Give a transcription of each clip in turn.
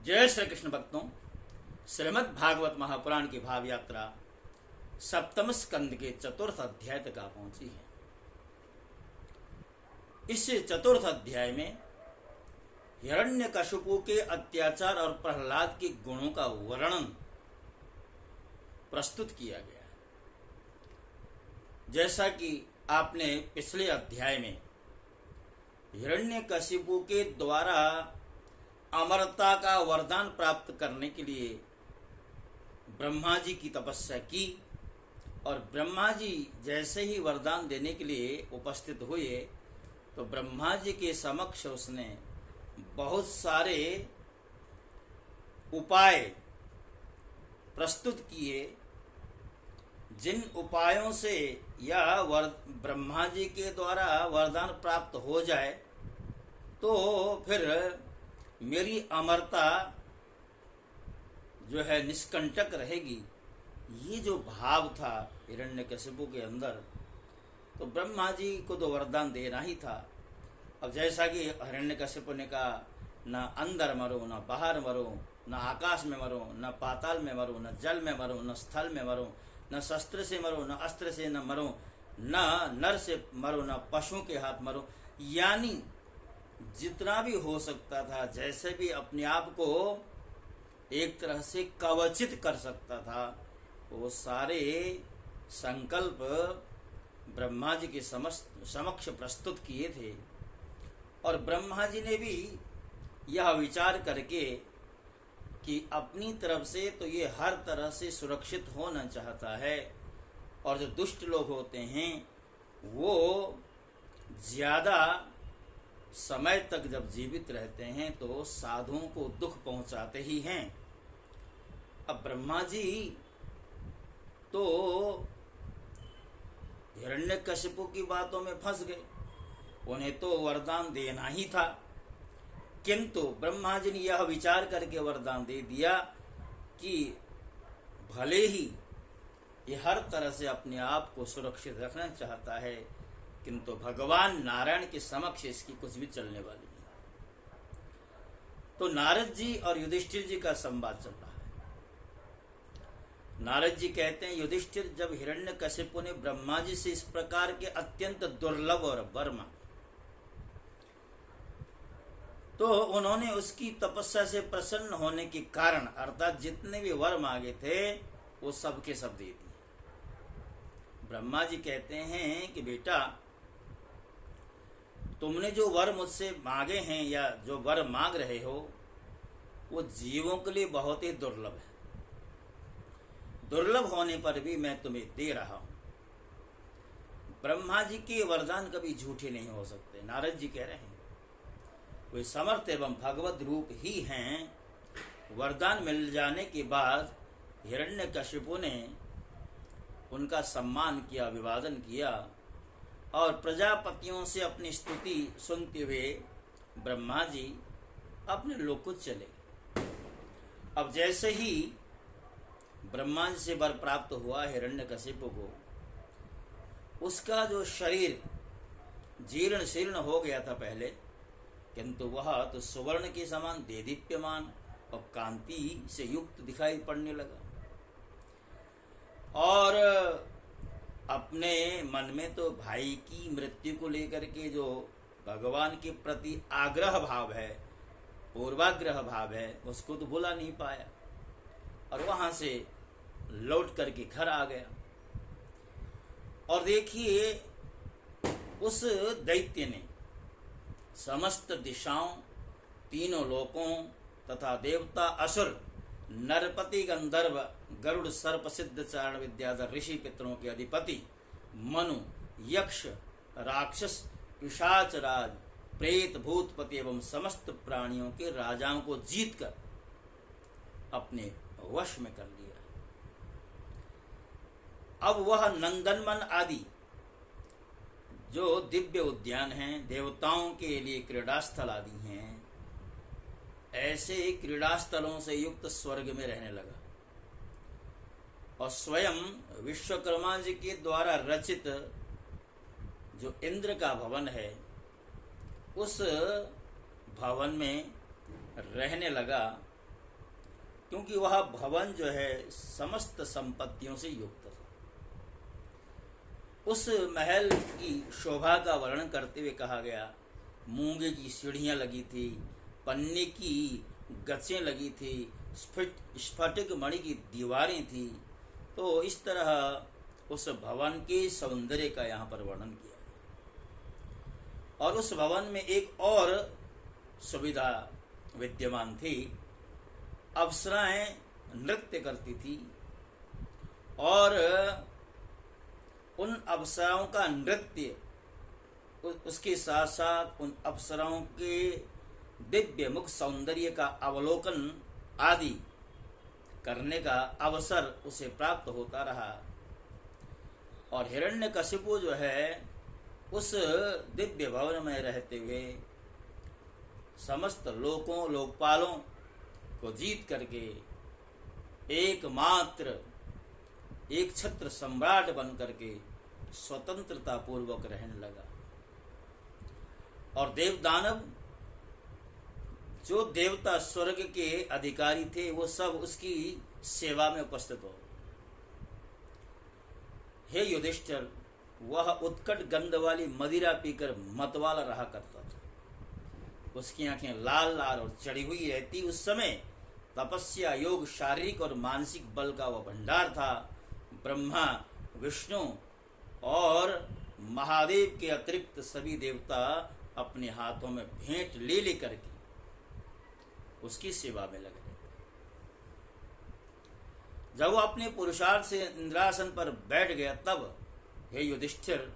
जय श्री कृष्ण भक्तों, श्रीमद् भागवत महापुराण की भाव यात्रा सप्तम स्कंद के चतुर्थ अध्याय तक आ पहुंची है। इस चतुर्थ अध्याय में हिरण्यकशिपु के अत्याचार और प्रहलाद के गुणों का वर्णन प्रस्तुत किया गया। जैसा कि आपने पिछले अध्याय में हिरण्यकशिपु के द्वारा अमरता का वरदान प्राप्त करने के लिए ब्रह्मा जी की तपस्या की और ब्रह्मा जी जैसे ही वरदान देने के लिए उपस्थित हुए तो ब्रह्मा जी के समक्ष उसने बहुत सारे उपाय प्रस्तुत किए, जिन उपायों से यह ब्रह्मा जी के द्वारा वरदान प्राप्त हो जाए तो फिर मेरी अमरता जो है निष्कंटक रहेगी। ये जो भाव था हिरण्यकशिपु के अंदर, तो ब्रह्मा जी को तो वरदान देना ही था। अब जैसा कि हिरण्यकशिपु ने कहा, न अंदर मरो, न बाहर मरो, न आकाश में मरो, न पाताल में मरो, न जल में मरो, न स्थल में मरो, न शस्त्र से मरो, न अस्त्र से न मरो, न नर से मरो, न पशुओं के हाथ मरो। यानी जितना भी हो सकता था, जैसे भी अपने आप को एक तरह से कवचित कर सकता था, वो सारे संकल्प ब्रह्मा जी के समक्ष प्रस्तुत किए थे। और ब्रह्मा जी ने भी यह विचार करके कि अपनी तरफ से तो ये हर तरह से सुरक्षित होना चाहता है, और जो दुष्ट लोग होते हैं वो ज़्यादा समय तक जब जीवित रहते हैं तो साधुओं को दुख पहुंचाते ही हैं। अब ब्रह्मा जी तो हिरण्यकशिपु की बातों में फंस गए, उन्हें तो वरदान देना ही था, किंतु ब्रह्मा जी ने यह विचार करके वरदान दे दिया कि भले ही ये हर तरह से अपने आप को सुरक्षित रखना चाहता है, किंतु भगवान नारायण के समक्ष इसकी कुछ भी चलने वाली नहीं। तो नारद जी और युधिष्ठिर जी का संवाद चल रहा है। नारद जी कहते हैं, युधिष्ठिर, जब हिरण्यकशिपु ने ब्रह्मा जी से इस प्रकार के अत्यंत दुर्लभ और वर मांगे तो उन्होंने उसकी तपस्या से प्रसन्न होने के कारण, अर्थात जितने भी वर मांगे थे वो सब के सब दे दिए। ब्रह्मा जी कहते हैं कि बेटा, तुमने जो वर मुझसे मांगे हैं या जो वर मांग रहे हो वो जीवों के लिए बहुत ही दुर्लभ है। दुर्लभ होने पर भी मैं तुम्हें दे रहा हूं। ब्रह्मा जी के वरदान कभी झूठे नहीं हो सकते। नारद जी कह रहे हैं वे समर्थ एवं भगवत रूप ही हैं। वरदान मिल जाने के बाद हिरण्यकशिपु ने उनका सम्मान किया, अभिवादन किया और प्रजापतियों से अपनी स्तुति सुनते हुए ब्रह्मा जी अपने लोक को चले। अब जैसे ही ब्रह्मा जी से वर प्राप्त हुआ हिरण्यकशिपु को, उसका जो शरीर जीर्ण शीर्ण हो गया था पहले, किंतु वह तो सुवर्ण के समान देदीप्यमान और कांति से युक्त दिखाई पड़ने लगा। और अपने मन में तो भाई की मृत्यु को लेकर के जो भगवान के प्रति आग्रह भाव है, पूर्वाग्रह भाव है, उसको तो भुला नहीं पाया और वहां से लौट करके घर आ गया। और देखिए, उस दैत्य ने समस्त दिशाओं, तीनों लोकों तथा देवता, असुर, नरपति, गंधर्व, गरुड़, सर्प, सिद्ध, चारण, विद्याधर, ऋषि, पितरों के अधिपति, मनु, यक्ष, राक्षस, पिशाच राज, प्रेत, भूतपति एवं समस्त प्राणियों के राजाओं को जीतकर अपने वश में कर लिया। अब वह नंदनवन आदि जो दिव्य उद्यान हैं, देवताओं के लिए क्रीड़ा स्थल आदि हैं, ऐसे क्रीड़ा स्थलों से युक्त स्वर्ग में रहने लगा। और स्वयं विश्वकर्मा जी के द्वारा रचित जो इंद्र का भवन है, उस भवन में रहने लगा क्योंकि वह भवन जो है समस्त संपत्तियों से युक्त था। उस महल की शोभा का वर्णन करते हुए कहा गया, मूंगे की सीढ़ियां लगी थी, पन्ने की गच्छें लगी थी, स्फटिक मणि की दीवारें थी। तो इस तरह उस भवन के सौंदर्य का यहाँ पर वर्णन किया गया। और उस भवन में एक और सुविधा विद्यमान थी। अप्सराएं नृत्य करती थी और उन अप्सराओं का नृत्य, उसके साथ साथ उन अप्सराओं के दिव्य मुख सौंदर्य का अवलोकन आदि करने का अवसर उसे प्राप्त होता रहा। और हिरण्यकशिपु जो है उस दिव्य भवन में रहते हुए समस्त लोकपालों को जीत करके एकमात्र एक छत्र सम्राट बन करके स्वतंत्रता पूर्वक रहने लगा। और देवदानव जो देवता स्वर्ग के अधिकारी थे वो सब उसकी सेवा में उपस्थित हो। हे युधिष्ठिर, वह उत्कट गंध वाली मदिरा पीकर मतवाला रहा करता था। उसकी आंखें लाल लाल और चढ़ी हुई रहती। उस समय तपस्या, योग, शारीरिक और मानसिक बल का वह भंडार था। ब्रह्मा, विष्णु और महादेव के अतिरिक्त सभी देवता अपने हाथों में भेंट ले लेकर के उसकी सेवा में लगे। जब वो अपने पुरुषार्थ से इंद्रासन पर बैठ गया तब हे युधिष्ठिर,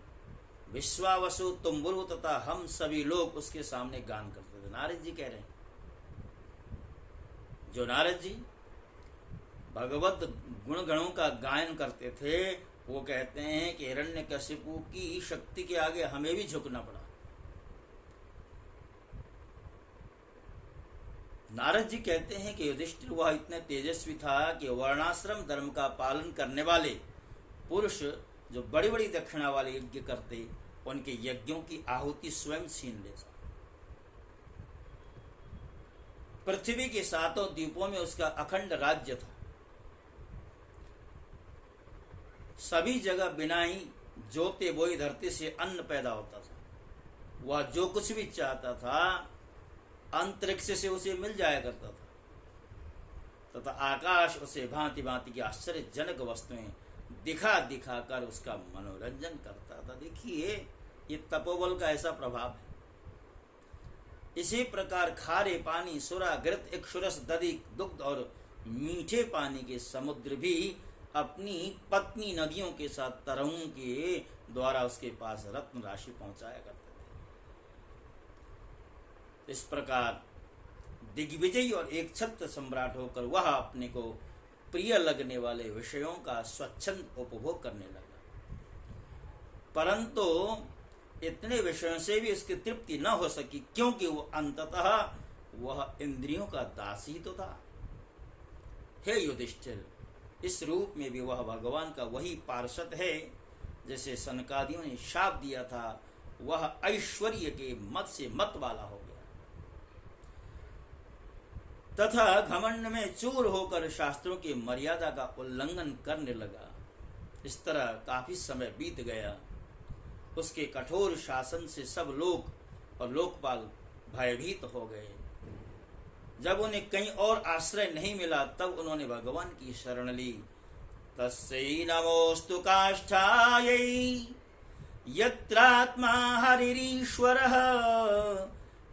विश्वावसु, तुम्बुरु तथा हम सभी लोग उसके सामने गान करते थे। नारद जी कह रहे हैं, जो नारद जी भगवत गुणगणों का गायन करते थे, वो कहते हैं कि हिरण्यकशिपु की शक्ति के आगे हमें भी झुकना पड़ा। नारद जी कहते हैं कि युधिष्ठिर वह इतने तेजस्वी था कि वर्णाश्रम धर्म का पालन करने वाले पुरुष जो बड़ी बड़ी दक्षिणा वाले यज्ञ करते, उनके यज्ञों की आहुति स्वयं छीन ले। पृथ्वी के सातों द्वीपों में उसका अखंड राज्य था। सभी जगह बिना ही जोते बोई धरती से अन्न पैदा होता था। वह जो कुछ भी चाहता था अंतरिक्ष से उसे मिल जाया करता था तथा आकाश उसे भांति भांति की आश्चर्यजनक वस्तुएं दिखा दिखा कर उसका मनोरंजन करता था। देखिए, ये तपोबल का ऐसा प्रभाव है। इसी प्रकार खारे पानी, सुरा, घृत, इक्षुरस, दधि, दुग्ध और मीठे पानी के समुद्र भी अपनी पत्नी नदियों के साथ तरंगों के द्वारा उसके पास रत्न राशि पहुंचाया करते थे। इस प्रकार दिग्विजयी और एक छत्र सम्राट होकर वह अपने को प्रिय लगने वाले विषयों का स्वच्छंद उपभोग करने लगा। परंतु इतने विषयों से भी उसकी तृप्ति न हो सकी, क्योंकि वो अंततः वह इंद्रियों का दास ही तो था। हे युधिष्ठिर, इस रूप में भी वह भगवान का वही पार्षद है जैसे सनकादियों ने शाप दिया था। वह ऐश्वर्य के मत से मत वाला हो गया तथा घमंड में चूर होकर शास्त्रों की मर्यादा का उल्लंघन करने लगा। इस तरह काफी समय बीत गया। उसके कठोर शासन से सब लोग और लोकपाल भयभीत हो गए। जब उन्हें कहीं और आश्रय नहीं मिला तब उन्होंने भगवान की शरण ली। तस्यै नमोस्तु काष्ठायै यत्रात्मा हरिरीश्वरः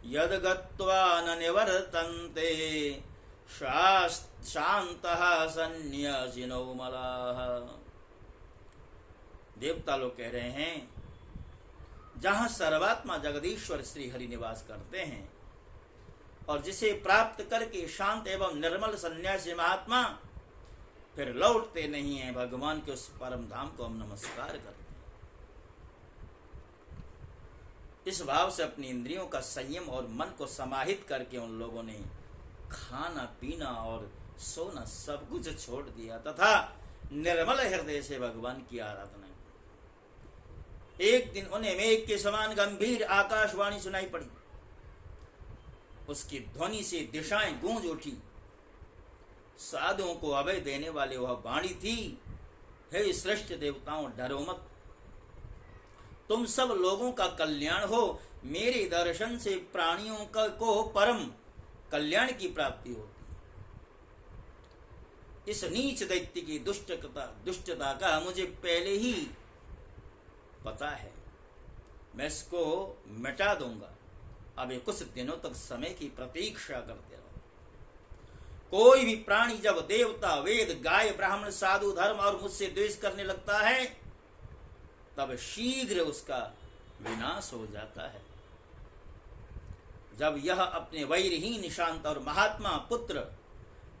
यद्गत्वा न निवर्तन्ते शान्तः सन्न्यासिनो मलाः। देवता लोग कह रहे हैं, जहां सर्वात्मा जगदीश्वर श्री हरि निवास करते हैं और जिसे प्राप्त करके शांत एवं निर्मल सन्यासी महात्मा फिर लौटते नहीं हैं, भगवान के उस परम धाम को हम नमस्कार करते हैं। इस भाव से अपनी इंद्रियों का संयम और मन को समाहित करके उन लोगों ने खाना पीना और सोना सब कुछ छोड़ दिया तथा निर्मल हृदय से भगवान की आराधना की। एक दिन उन्हें मेघ के समान गंभीर आकाशवाणी सुनाई पड़ी। उसकी ध्वनि से दिशाएं गूंज उठी साधुओं को अभय देने वाले वह वाणी थी, हे श्रेष्ठ देवताओं, डरो मत, तुम सब लोगों का कल्याण हो। मेरे दर्शन से प्राणियों को परम कल्याण की प्राप्ति होती है। इस नीच दैत्य की दुष्टता का मुझे पहले ही पता है, मैं इसको मिटा दूंगा। अभी कुछ दिनों तक समय की प्रतीक्षा करते रहो। कोई भी प्राणी जब देवता, वेद, गाय, ब्राह्मण, साधु, धर्म और मुझसे द्वेष करने लगता है, तब शीघ्र उसका विनाश हो जाता है। जब यह अपने वैरहीन, शांत और महात्मा पुत्र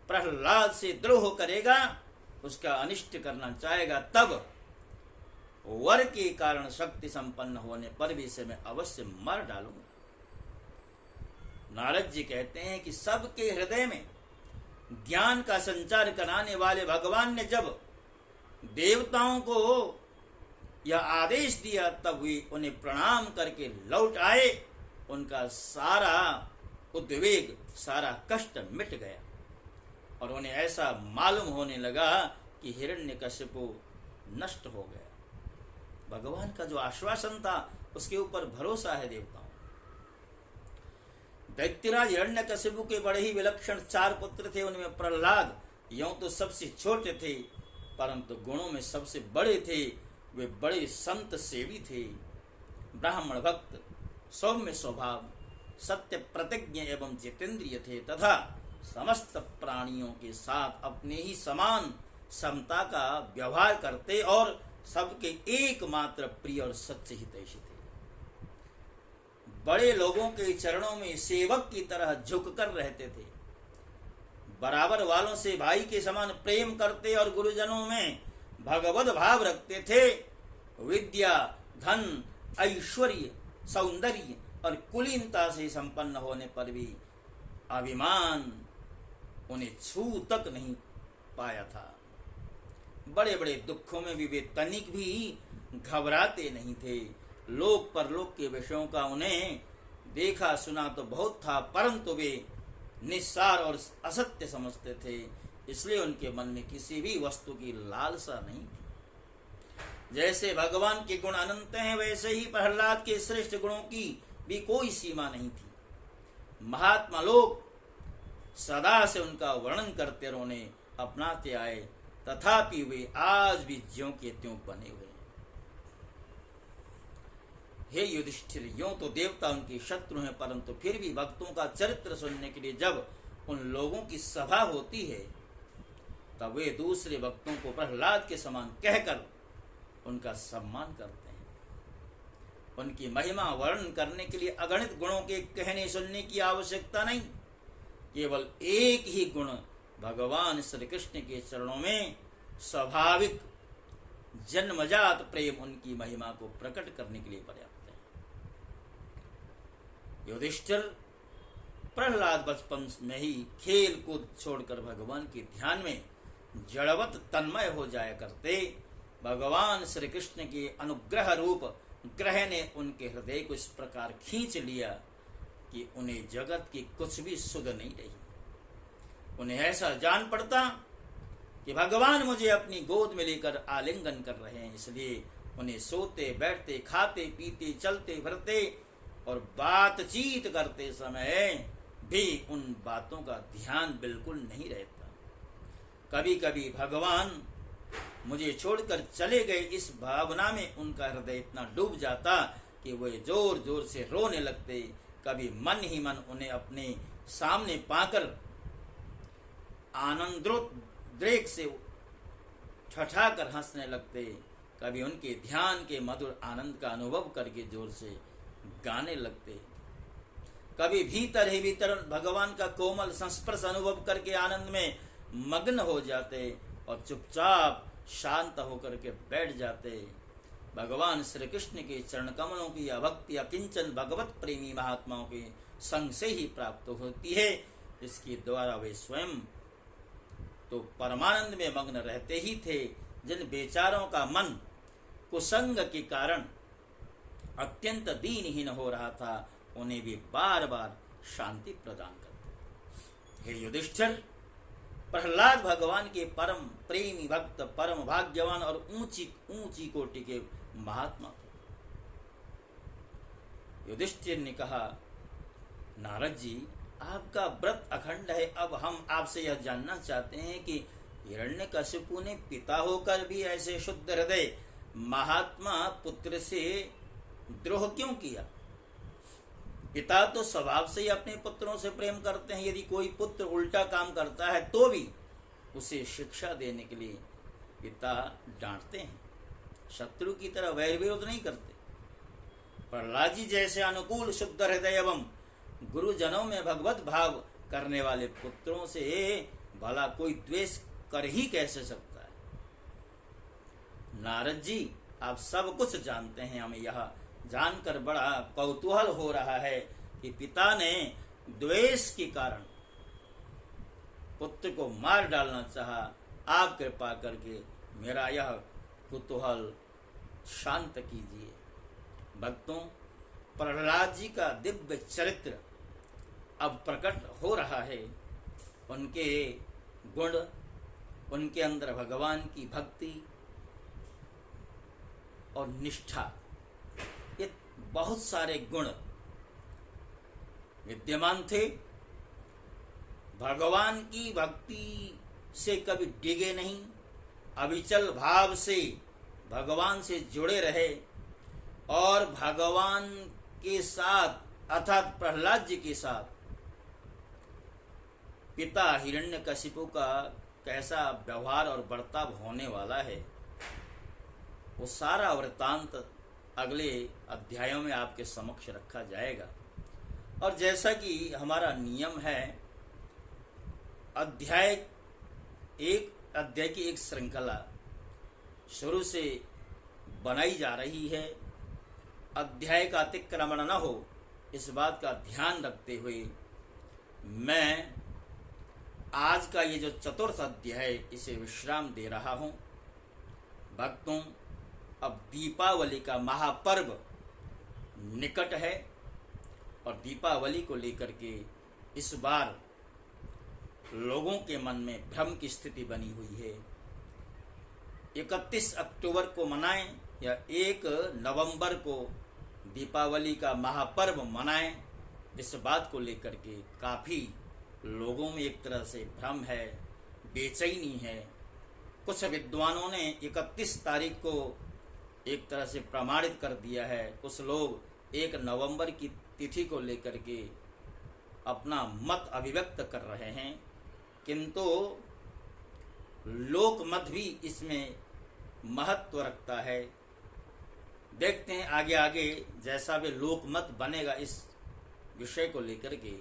प्रहलाद से द्रोह करेगा, उसका अनिष्ट करना चाहेगा, तब वर के कारण शक्ति संपन्न होने पर भी इसे मैं अवश्य मार डालूंगा। नारद जी कहते हैं कि सबके हृदय में ज्ञान का संचार कराने वाले भगवान ने जब देवताओं को यह आदेश दिया, तब वे उन्हें प्रणाम करके लौट आए। उनका सारा उद्वेग, सारा कष्ट मिट गया और उन्हें ऐसा मालूम होने लगा कि हिरण्यकशिपु नष्ट हो गया। भगवान का जो आश्वासन था, उसके ऊपर भरोसा है देवताओं। दैत्यराज हिरण्यकशिपु के बड़े ही विलक्षण 4 पुत्र थे। उनमें प्रहलाद यूं तो सबसे छोटे थे, परंतु गुणों में सबसे बड़े थे। वे बड़े संत सेवी थे, ब्राह्मण भक्त, सौम्य स्वभाव, सत्य प्रतिज्ञ एवं जितेंद्रिय थे तथा समस्त प्राणियों के साथ अपने ही समान समता का व्यवहार करते और सबके एकमात्र प्रिय और सच्चे हितैषी थे। बड़े लोगों के चरणों में सेवक की तरह झुककर रहते थे, बराबर वालों से भाई के समान प्रेम करते और गुरुजनों में भगवत भाव रखते थे। विद्या, धन, ऐश्वर्य, सौंदर्य और कुलीनता से संपन्न होने पर भी अभिमान उन्हें छू तक नहीं पाया था। बड़े बड़े दुखों में भी वे तनिक भी घबराते नहीं थे। लोक परलोक के विषयों का उन्हें देखा सुना तो बहुत था, परंतु वे निस्सार और असत्य समझते थे, इसलिए उनके मन में किसी भी वस्तु की लालसा नहीं थी। जैसे भगवान के गुण अनंत हैं, वैसे ही प्रहलाद के श्रेष्ठ गुणों की भी कोई सीमा नहीं थी। महात्मा लोग सदा से उनका वर्णन करते और उन्हें अपनाते आए, तथापि वे आज भी ज्यों के त्यों बने हुए हैं। हे युधिष्ठिर, यूं तो देवता उनके शत्रु हैं, परंतु फिर भी भक्तों का चरित्र सुनने के लिए जब उन लोगों की सभा होती है, तब वे दूसरे भक्तों को प्रहलाद के समान कहकर उनका सम्मान करते हैं। उनकी महिमा वर्णन करने के लिए अगणित गुणों के कहने सुनने की आवश्यकता नहीं, केवल एक ही गुण भगवान श्री कृष्ण के चरणों में स्वाभाविक जन्मजात प्रेम उनकी महिमा को प्रकट करने के लिए पर्याप्त है। युधिष्ठिर, प्रहलाद बचपन में ही खेल कूद छोड़कर भगवान के ध्यान में जड़वत तन्मय हो जाया करते। भगवान श्री कृष्ण के अनुग्रह रूप ग्रह ने उनके हृदय को इस प्रकार खींच लिया कि उन्हें जगत की कुछ भी सुध नहीं रही। उन्हें ऐसा जान पड़ता कि भगवान मुझे अपनी गोद में लेकर आलिंगन कर रहे हैं, इसलिए उन्हें सोते बैठते, खाते पीते, चलते फिरते और बातचीत करते समय भी उन बातों का ध्यान बिल्कुल नहीं रहता। कभी कभी भगवान मुझे छोड़कर चले गए, इस भावना में उनका हृदय इतना डूब जाता कि वे जोर जोर से रोने लगते। कभी मन ही मन उन्हें अपने सामने पाकर आनंदोद्रेक से ठठाकर हंसने लगते। कभी उनके ध्यान के मधुर आनंद का अनुभव करके जोर से गाने लगते। कभी भीतर ही भीतर भगवान का कोमल संस्पर्श अनुभव करके आनंद में मग्न हो जाते और चुपचाप शांत होकर के बैठ जाते। भगवान श्री कृष्ण के चरण कमलों की यह भक्ति अकिंचन भगवत प्रेमी महात्माओं के संग से ही प्राप्त होती है, इसके द्वारा वे स्वयं तो परमानंद में मग्न रहते ही थे। जिन बेचारों का मन कुसंग के कारण अत्यंत दीनहीन हो रहा था, उन्हें भी बार बार शांति प्रदान करते। हे युधिष्ठिर, प्रहलाद भगवान के परम प्रेमी भक्त, परम भाग्यवान और ऊंची ऊंची कोटि के महात्मा थे। युधिष्ठिर ने कहा, नारद जी, आपका व्रत अखंड है। अब हम आपसे यह जानना चाहते हैं कि हिरण्यकशिपु ने पिता होकर भी ऐसे शुद्ध हृदय महात्मा पुत्र से द्रोह क्यों किया? पिता तो स्वभाव से ही अपने पुत्रों से प्रेम करते हैं। यदि कोई पुत्र उल्टा काम करता है तो भी उसे शिक्षा देने के लिए पिता डांटते हैं, शत्रु की तरह वैर विरोध नहीं करते। प्रहलाद जी जैसे अनुकूल शुद्ध हृदय एवं गुरुजनों में भगवत भाव करने वाले पुत्रों से भला कोई द्वेष कर ही कैसे सकता है? नारद जी, आप सब कुछ जानते हैं। हमें यह जानकर बड़ा कौतूहल हो रहा है कि पिता ने द्वेष के कारण पुत्र को मार डालना चाहा। आप कृपा करके मेरा यह कुतूहल शांत कीजिए। भक्तों, प्रहलाद जी का दिव्य चरित्र अब प्रकट हो रहा है। उनके गुण, उनके अंदर भगवान की भक्ति और निष्ठा, ये बहुत सारे गुण विद्यमान थे। भगवान की भक्ति से कभी डिगे नहीं, अविचल भाव से भगवान से जुड़े रहे और भगवान के साथ अर्थात प्रहलाद जी के साथ पिता हिरण्यकशिपु का कैसा व्यवहार और बर्ताव होने वाला है, वो सारा वृत्तांत अगले अध्यायों में आपके समक्ष रखा जाएगा। और जैसा कि हमारा नियम है, अध्याय की एक श्रृंखला शुरू से बनाई जा रही है। अध्याय का अतिक्रमण न हो, इस बात का ध्यान रखते हुए मैं आज का ये जो चतुर्थ अध्याय है इसे विश्राम दे रहा हूँ। भक्तों, अब दीपावली का महापर्व निकट है और दीपावली को लेकर के इस बार लोगों के मन में भ्रम की स्थिति बनी हुई है। 31 अक्टूबर को मनाएं या 1 नवंबर को दीपावली का महापर्व मनाएं, इस बात को लेकर के काफ़ी लोगों में एक तरह से भ्रम है, बेचैनी है। कुछ विद्वानों ने 31 तारीख को एक तरह से प्रमाणित कर दिया है। कुछ लोग 1 नवंबर की तिथि को लेकर के अपना मत अभिव्यक्त कर रहे हैं, किंतु लोक मत भी इसमें महत्व रखता है। देखते हैं आगे आगे जैसा भी लोक मत बनेगा इस विषय को लेकर के,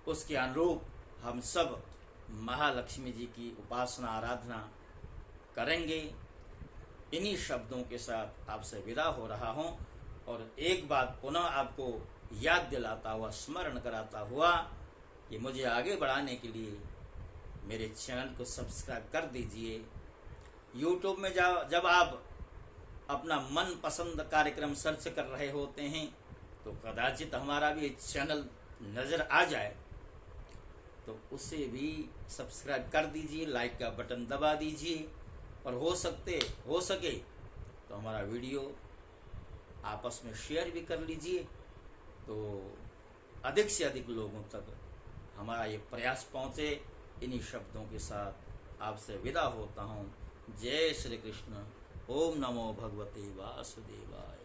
उसके अनुरूप हम सब महालक्ष्मी जी की उपासना आराधना करेंगे। इन्हीं शब्दों के साथ आपसे विदा हो रहा हूँ और एक बात पुनः आपको याद दिलाता हुआ, स्मरण कराता हुआ कि मुझे आगे बढ़ाने के लिए मेरे चैनल को सब्सक्राइब कर दीजिए। यूट्यूब में जब आप अपना मन पसंद कार्यक्रम सर्च कर रहे होते हैं तो कदाचित हमारा भी चैनल नज़र आ जाए, तो उसे भी सब्सक्राइब कर दीजिए, लाइक का बटन दबा दीजिए और हो सके तो हमारा वीडियो आपस में शेयर भी कर लीजिए, तो अधिक से अधिक लोगों तक हमारा ये प्रयास पहुँचे। इन्हीं शब्दों के साथ आपसे विदा होता हूँ। जय श्री कृष्ण। ओम नमो भगवते वासुदेवाय।